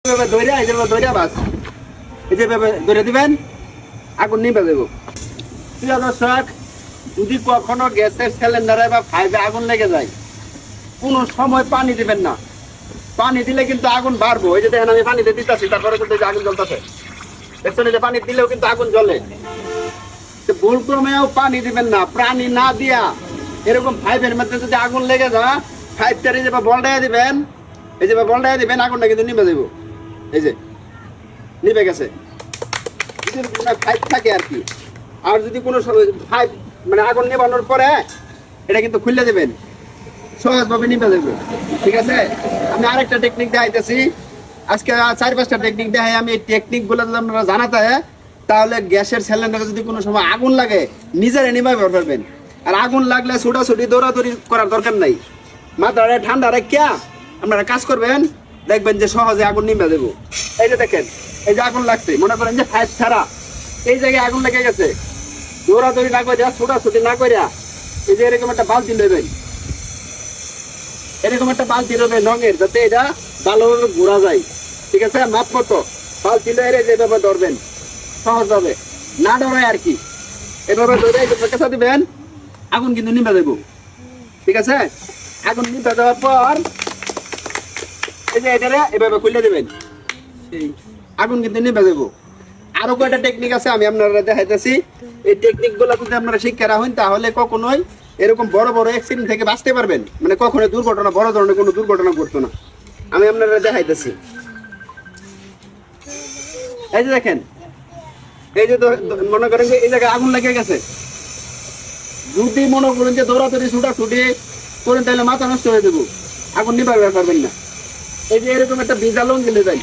ধরে এই যে ধরে বাস এই যে ধরে দিবেন আগুন নিভে দেবো। প্রিয় দর্শক, যদি কখনো গ্যাসের সিলিন্ডারে বা ফাইভে আগুন লেগে যায়, কোনো সময় পানি দিবেন না। পানি দিলে কিন্তু আগুন বাড়বো। এই যে দেখেন আমি পানিতে দিতেছি, তারপরে কিন্তু আগুন জ্বলতেছে। দেখছেন, এই যে পানি দিলেও কিন্তু আগুন জ্বলে। ভুল ক্রমেও পানি দিবেন না, পানি না দিয়া এরকম ফাইভের মধ্যে যদি আগুন লেগে যায়, ফাইভটার এই যে বলটাই দিবেন, এই যে বলটাই দিবেন, আগুনটা কিন্তু নিভে দেবো। এই যে নিভে গেছে। ফাইভ থাকে আর কি। আর যদি কোনো ফাইভ মানে আগুন নেবানোর পরে এটা কিন্তু খুলে দেবেন, সহজভাবে নিভে দেবো। ঠিক আছে, আমি আরেকটা টেকনিক দেখাইতেছি আজকে। 4-5টা টেকনিক দেখাই আমি। এই টেকনিকগুলো যদি আপনারা জানাতে হয়, তাহলে গ্যাসের সিলিন্ডারে যদি কোনো সময় আগুন লাগে নিজেরা নিভাবে পারবেন। আর আগুন লাগলে ছোটাছুটি দৌড়াদৌড়ি করার দরকার নাই। মাথাটা ঠান্ডা রাখিয়া আপনারা কাজ করবেন, দেখবেন যে সহজে আগুন নিভে দেবো। এই যে দেখেন, এই যে আগুন লাগছে, মনে করেন যে ফাইভ ছাড়া এই জায়গায় আগুন লেগে গেছে। দৌড়াদৌড়ি না করিয়া, ছোটাছুটি না করিয়া, এই যে এরকম একটা বালতি নেবেন, এরকম একটা বালতি নেবেন রঙের, যাতে এটা ভালোভাবে ঘোরা যায়। ঠিক আছে, মাপ মতো বালতি লয়ে যেভাবে ধরবেন, সহজ হবে, না ডরায় আর কি। এভাবে ধরে কেঁচা দিবেন, আগুন কিন্তু নিভে দেবো। ঠিক আছে, আগুন নিভে দেওয়ার পর এই যে এটা এভাবে খুলে দেবেন, আগুন কিন্তু নিভে দেবো। আরো কয়টা টেকনিক আছে, আমি আপনারা দেখাইতেছি। এই টেকনিক গুলো যদি আপনারা শিক্ষা রাখেন, তাহলে কখনোই এরকম বড় বড় অ্যাক্সিডেন্ট থেকে বাঁচতে পারবেন। মানে কখনোই দুর্ঘটনা, বড় ধরনের কোনো দুর্ঘটনা ঘটতো না। আমি আপনারা দেখাইতেছি। এই যে দেখেন, এই যে মনে করেন যে এই জায়গায় আগুন লেগে গেছে, যদি মনে করেন যে দৌড়াদৌড়ি ছুটাছুটি করেন, তাহলে মাথা নষ্ট হয়ে দেবো, আগুন নিভাবে পারবেন না। এই যে এরকম একটা ভিজা লঙ্গি নিয়ে যাই,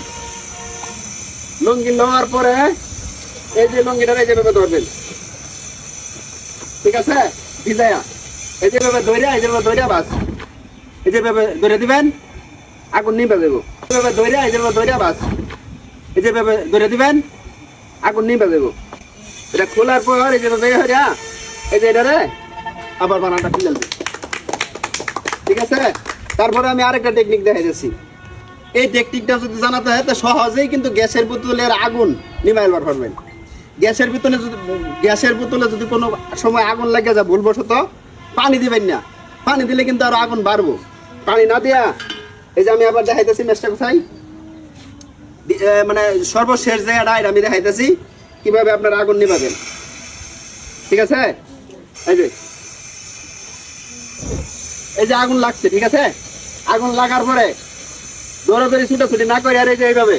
লঙ্গি নেওয়ার পরে এই যে লঙ্গিটা এই যেভাবে ধরবেন। ঠিক আছে, ভিজায়া এই যেভাবে ধরে, এই যেভাবে ধরে বাস এই যেভাবে ধরে দিবেন, আগুন নিভে দেবো। এভাবে ধরে, এই যেভাবে ধরে বাস এই যেভাবে ধরে দিবেন, আগুন নিভে দেবো। এটা খোলার পর এই যেভাবে এই যে এটারে আবার বানাটা খুলে দেবো। ঠিক আছে, তারপরে আমি আরেকটা টেকনিক দেখাই যাচ্ছি। এই টেকনিকটা যদি জানাতে হয়, তো সহজেই কিন্তু গ্যাসের বোতলের আগুন নিভাইতে পারবেন। গ্যাসের বোতলে যদি কোনো সময় আগুন লাগে যায় ভুলবশত, পানি দিবেন না। পানি দিলে কিন্তু আরো আগুন বাড়বো। পানি না দিয়া এই যে আমি আবার দেখাইতেছি ম্যাচটা কোথায়, মানে সর্বশেষ জায়গাটা আমি দেখাইতেছি কিভাবে আপনারা আগুন নিভাবেন। ঠিক আছে, এই যে আগুন লাগছে। ঠিক আছে, আগুন লাগার পরে দৌড়াদৌড়ি ছুটাছুটি না করে আর এই যে এইভাবে